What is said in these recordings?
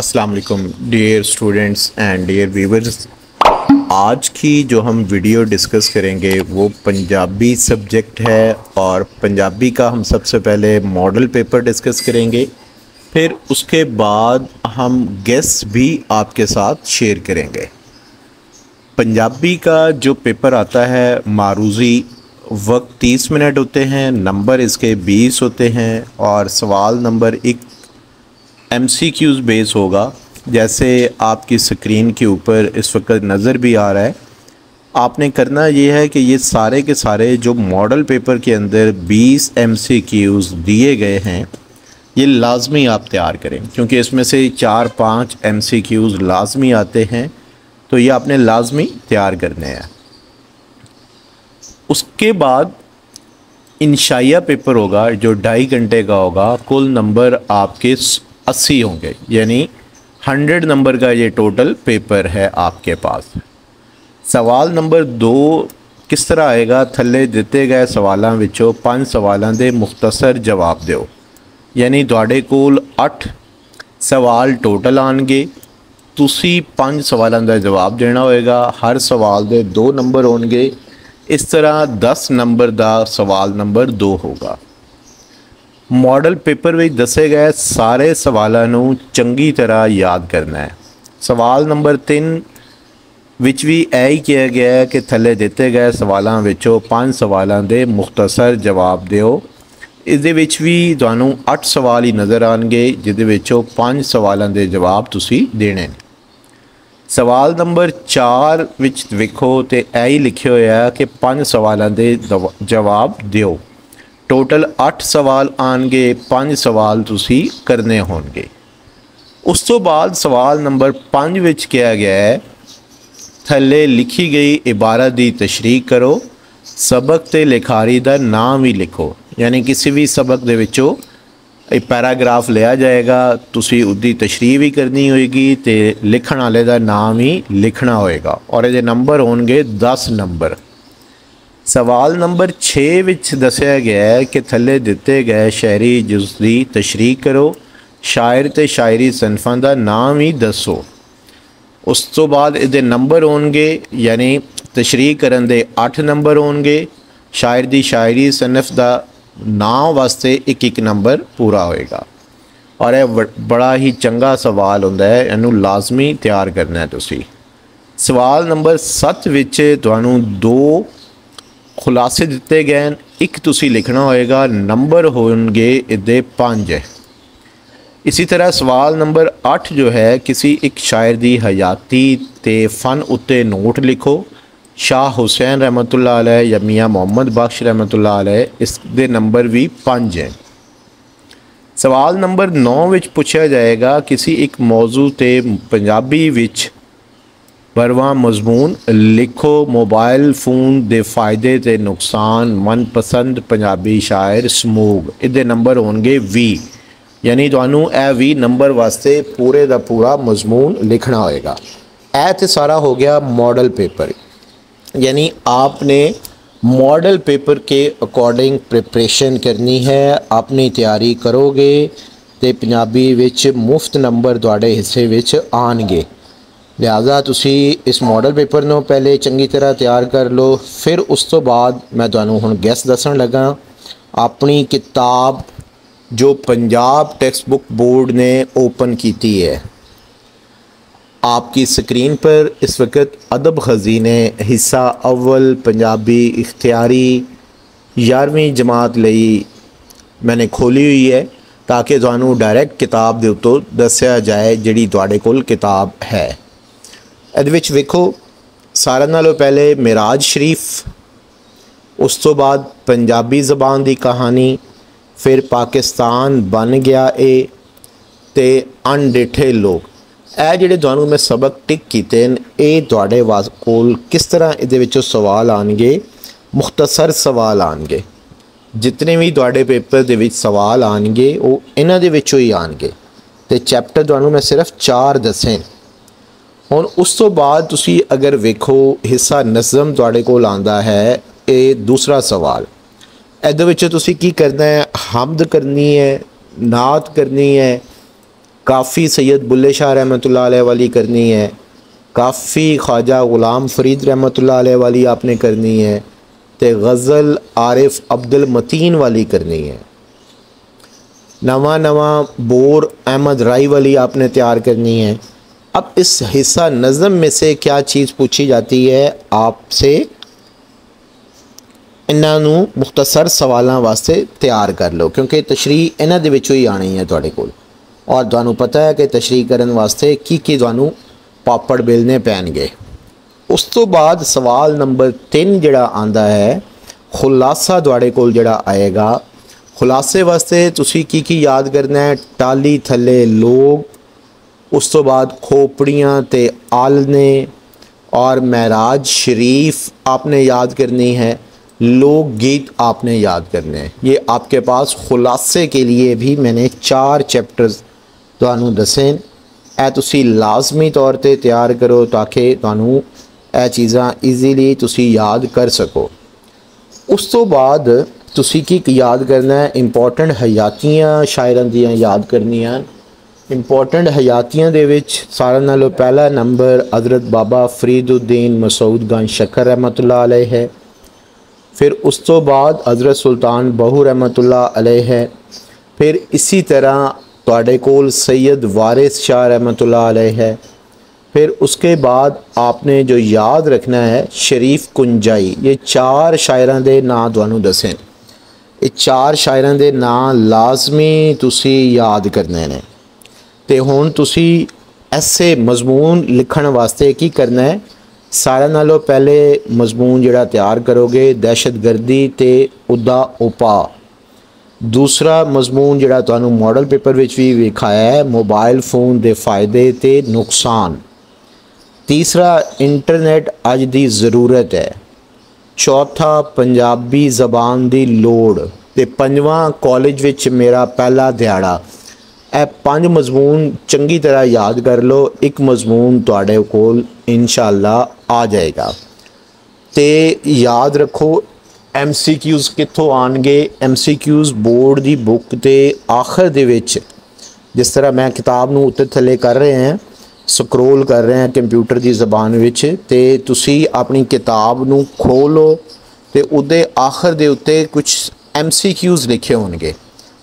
अस्सलाम वालेकुम dear students and dear viewers. आज की जो हम वीडियो डिस्कस करेंगे वो पंजाबी सब्जेक्ट है और पंजाबी का हम सबसे पहले मॉडल पेपर डिस्कस करेंगे, फिर उसके बाद हम गेस भी आपके साथ शेयर करेंगे। पंजाबी का जो पेपर आता है मारूज़ी, वक्त 30 मिनट होते हैं, नंबर इसके 20 होते हैं और सवाल नंबर एक MCQs बेस होगा, जैसे आपकी स्क्रीन के ऊपर इस वक्त नज़र भी आ रहा है। आपने करना ये है कि ये सारे के सारे जो मॉडल पेपर के अंदर 20 MCQs दिए गए हैं ये लाजमी आप तैयार करें, क्योंकि इसमें से 4-5 MCQs लाजमी आते हैं, तो ये आपने लाजमी तैयार करने हैं। उसके बाद इंशाइया पेपर होगा जो 2.5 घंटे का होगा। कुल नंबर आपके 80 होंगे, यानी 100 नंबर का ये टोटल पेपर है आपके पास। सवाल नंबर 2 किस तरह आएगा? थल्ले दिते गए सवालों विचों 5 सवालों के मुख्तसर जवाब दो, यानी तुहाडे कोल 8 सवाल टोटल आएंगे, तुसी 5 सवालों का जवाब देना होएगा। हर सवाल के 2 नंबर होंगे, इस तरह 10 नंबर का सवाल नंबर 2 होगा। मॉडल पेपर में दसे गए सारे सवालों नूं चंगी तरह याद करना है। सवाल नंबर 3 विच भी यही किया गया है कि थले दिते गए सवालों विचों 5 सवालों के मुख्तसर जवाब दो। इहदे विच भी तुहानूं 8 सवाल ही नज़र आएंगे, जिहदे विचों 5 सवालों के जवाब तुसी देने। सवाल नंबर 4 विच वेखो तो यही लिखे होया कि 5 सवालों के जवाब दो। टोटल 8 सवाल आएंगे, 5 सवाल तुसी करने होंगे। उस तो बाद सवाल नंबर 5 विच किया गया है थले लिखी गई इबारत की तशरीह करो, सबक ते लिखारी का नाम ही लिखो, यानी किसी भी सबक दे विचों एक पैराग्राफ लिया जाएगा, तुसी उसकी तशरीह भी करनी होएगी तो लिखण वाले का नाम ही लिखना होएगा और ये नंबर होंगे 10 नंबर। सवाल नंबर 6 विच दसिया गया है कि थले दिते गए शायरी जुज़ की तशरीह करो, शायर ते शायरी सनफां का नाम ही दसो। उस तो बाद इहदे नंबर होंगे, यानी तशरीह करन दे 8 नंबर होंगे, शायर दी शायरी सनफ का नाम वास्ते एक नंबर पूरा होएगा। और यह बड़ा ही चंगा सवाल होंदा है, इनू लाजमी तैयार करना है तुसी। सवाल नंबर 7 विच तुहानूं 2 खुलासे दिते गए, एक तुसी लिखना होएगा, नंबर होंगे इहदे 5। इसी तरह सवाल नंबर 8 जो है किसी एक शायर की हयाती ते फन उत्ते नोट लिखो, शाह हुसैन रहमतुल्लाह अलैह या मियाँ मोहम्मद बख्श रहमतुल्लाह अलैह, इसके नंबर भी 5 हैं। सवाल नंबर 9 विच पूछा जाएगा किसी एक मौजू ते पंजाबी विच बरवा मजमून लिखो, मोबाइल फोन के फायदे ते नुकसान, मनपसंद पंजाबी शायर समूग, इहदे नंबर होंगे 20, यानी तुहानूं यह 20 नंबर वास्ते पूरे का पूरा मजमून लिखना होएगा। यह तो सारा हो गया मॉडल पेपर, यानी आपने मॉडल पेपर के अकॉर्डिंग प्रिपरेशन करनी है, अपनी तैयारी करोगे तो पंजाबी विच मुफ्त नंबर तुहाडे हिस्से विच आएंगे। लिहाजा तुसी इस मॉडल पेपर नूं पहले चंगी तरह तैयार कर लो। फिर उस तो बाद मैं तुहानूं हुण गैस दसन लगा अपनी किताब जो पंजाब टेक्स्ट बुक बोर्ड ने ओपन की है। आपकी स्क्रीन पर इस वक्त अदब खजीने हिस्सा अव्वल पंजाबी इख्तियारी 11वीं जमात लई मैंने खोली हुई है, ताकि तुहानूं डायरैक्ट किताब दे उत्तों दस्या जाए जिहड़ी तुहाडे कोल किताब है। इहदे विच वेखो सारे नालों पहले मिराज शरीफ, उस तो बाद पंजाबी ज़बान की कहानी, फिर पाकिस्तान बन गया ए ते अनडिठे लोग। ਇਹ ਜਿਹੜੇ ਤੁਹਾਨੂੰ मैं सबक टिक कीते ये तुहाडे कोल किस तरह इहदे विचों सवाल आएंगे, मुख्तसर सवाल आएंगे। जितने भी तुहाडे पेपर दे विच सवाल आएंगे वो इन्हां दे विचों ही आएंगे, तो चैप्टर तुहानूं मैं सिर्फ 4 दसे। हुण उस तो बाद तुसी अगर वेखो हिस्सा नज़म तुहाडे कोल आंदा है, ये दूसरा सवाल। इहदे विच तुसी की करना है, हमद करनी है, नात करनी है, काफ़ी सैयद बुल्ले शाह रहमतुल्लाह अलैह वाली करनी है, काफ़ी ख्वाजा ग़ुलाम फ़रीद रहमतुल्लाह अलैह वाली आपने करनी है, तो गज़ल आरिफ अब्दुल मतीन वाली करनी है। नवा बोर अहमद राई वाली आपने तैयार करनी है। अब इस हिस्सा नज़म में से क्या चीज़ पूछी जाती है आपसे, इन्हों मुख्तसर सवालों वास्ते तैयार कर लो, क्योंकि तशरीह इन्हां दे विचों ही आनी है तुहाडे कोल। और तुहानू पता है कि तशरीह करन वास्ते की तुहानू पापड़ बेलने पैणगे। उस तो बाद सवाल नंबर 3 जिहड़ा आंदा है, खुलासा तुहाडे कोल जिहड़ा आएगा। खुलासे वास्ते तुसी की याद करना है, टाली थले लोग, उस तो बाद खोपड़ियाँ ते आलने और महराज शरीफ आपने याद करनी है, लोक गीत आपने याद करने हैं। ये आपके पास खुलासे के लिए भी मैंने 4 चैप्टर्स तुहानू दसे, ए तुसी लाजमी तौर पर तैयार करो ताकि तुहानू ए चीज़ां ईजीली तुसी याद कर सको। उस तो बाद तुसी की याद करना है, इंपॉर्टेंट हयातियाँ शायरां दियां याद करनियां। इंपॉर्टेंट हयातियां दे विच सारे नालों पहला नंबर हज़रत बाबा फरीदुद्दीन मसूद गंज शक्कर रहमतुल्लाह अलैह है। फिर उस तो बाद हज़रत सुल्तान बहू रहमतुल्लाह अलैह है। फिर इसी तरह तुहाडे कोल सैयद वारिस शाह रहमतुल्लाह अलैह है। फिर उसके बाद आपने जो याद रखना है शरीफ कुंजाई। ये 4 शायरां दे नाम तुहानू दसे, ये 4 शायरां दे नाम लाजमी तुसी याद करने ने। ते हुण तुसी ऐसे मजमून लिखण वास्ते की करना है, सारे नालों पहले मजमून जिहड़ा तैयार करोगे दहशतगर्दी ते उदा उपा। दूसरा मजमून जिहड़ा तुहानू मॉडल पेपर विच भी विखाया है, मोबाइल फ़ोन दे फ़ायदे ते नुकसान। तीसरा इंटरनेट अज दी ज़रूरत है। चौथा पंजाबी ज़बान दी लोड़, ते पंजवां कॉलेज विच मेरा पहला दिहाड़ा। ए 5 मजमून चंगी तरह याद कर लो, एक मजमून तुहाडे कोल इंशाअल्लाह आ जाएगा। ते याद रखो MCQs कित्थों आएंगे, MCQs बोर्ड दी बुक के आखिर दे विच, जिस तरह मैं किताब नूं उत्ते थले कर रहे हैं, स्क्रोल कर रहे हैं कंप्यूटर की ज़बान विच, ते तुसी अपनी किताब नूं खोलो ते उदे आखिर दे उत्ते कुछ MCQs लिखे होंगे,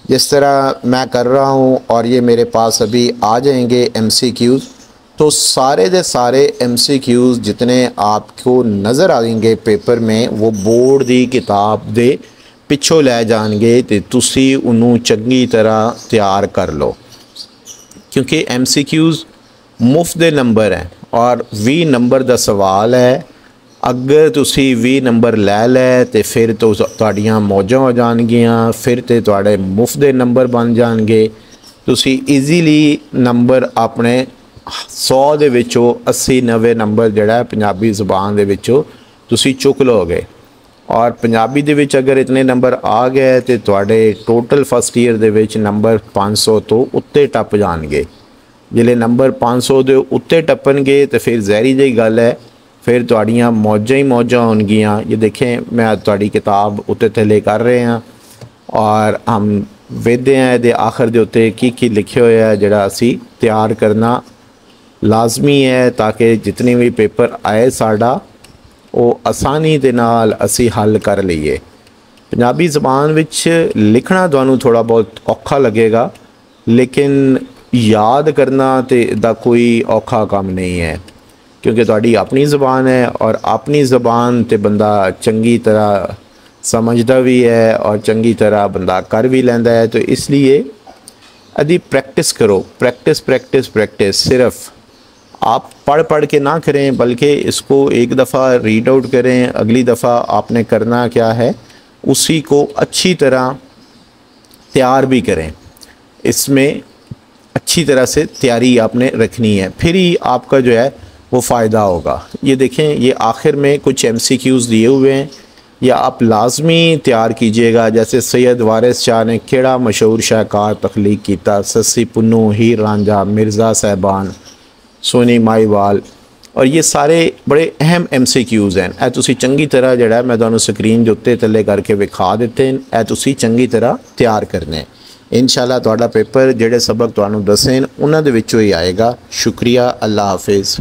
जिस तरह मैं कर रहा हूँ। और ये मेरे पास अभी आ जाएंगे MCQs। तो सारे दे सारे MCQs जितने आपको नज़र आएंगे पेपर में, वो बोर्ड की किताब दे पिछों लै जाएंगे, तो तुसी उन्होंने चंगी तरह तैयार कर लो, क्योंकि MCQs मुफ्त दे नंबर हैं और 20 नंबर का सवाल है। अगर तुसी 20 नंबर लै लै तो फिर तो तुहाड़ियां मौजां हो जाणगियां, फिर तो तुहाडे मुफ्त दे नंबर बन जाणगे। तुसी ईजीली नंबर अपने 100 दे विचों 80-90 नंबर जिहड़ा है पंजाबी ज़बान दे विचों तुसी चुक लोगे। और पंजाबी दे विच अगर इतने नंबर आ गए तो तुहाडे total first year they which number 500 तो उत्ते टप जाणगे। जिले नंबर 500 दे उत्ते टप्पणगे तो फिर जहरी जी गल है, फिर तुहाड़ियां मौजां ही मौजां होणगियां। ये देखें मैं तुहाड़ी किताब उत्ते थले कर रहे हैं और हम वेखदे हैं इहदे आखिर दे उत्ते की लिखे हुए है, जिहड़ा असी तैयार करना लाजमी है ताकि जितने भी पेपर आए साडा वो आसानी दे नाल असी हल कर लईए। पंजाबी ज़बान विच लिखना तुहानू थोड़ा बहुत औखा लगेगा, लेकिन याद करना ते दा कोई औखा काम नहीं है, क्योंकि तुहाडी अपनी ज़बान है और अपनी ज़बान ते बंदा चंगी तरह समझदा भी है और चंगी तरह बंदा कर भी लैंदा है। तो इसलिए यदि प्रैक्टिस करो, प्रैक्टिस प्रैक्टिस प्रैक्टिस, सिर्फ आप पढ़ के ना करें, बल्कि इसको एक दफ़ा रीड आउट करें। अगली दफ़ा आपने करना क्या है, उसी को अच्छी तरह तैयार भी करें। इसमें अच्छी तरह से तैयारी आपने रखनी है, फिर ही आपका जो है वो फ़ायदा होगा। ये देखें, ये आखिर में कुछ MCQs दिए हुए हैं, या आप लाजमी तैयार कीजिएगा। जैसे सैयद वारिस शाह ने केड़ा मशहूर शाहकार तख्लीक किया, सस्सी पुन्नू, हीर रांझा, मिर्ज़ा साहबान, सोनी माईवाल, और ये सारे बड़े अहम MCQs हैं। ए तुसी चंगी तरह जड़ा मैं तुहानू स्क्रीन के उत्ते थले करके विखा दिते हैं, ए तुसी चंगी तरह तैयार करने। इंशाअल्लाह तुहाडा पेपर जिहड़े सबक तुहानूं दस्से उन्हां दे विचों ही आएगा। शुक्रिया, अल्लाह हाफिज़।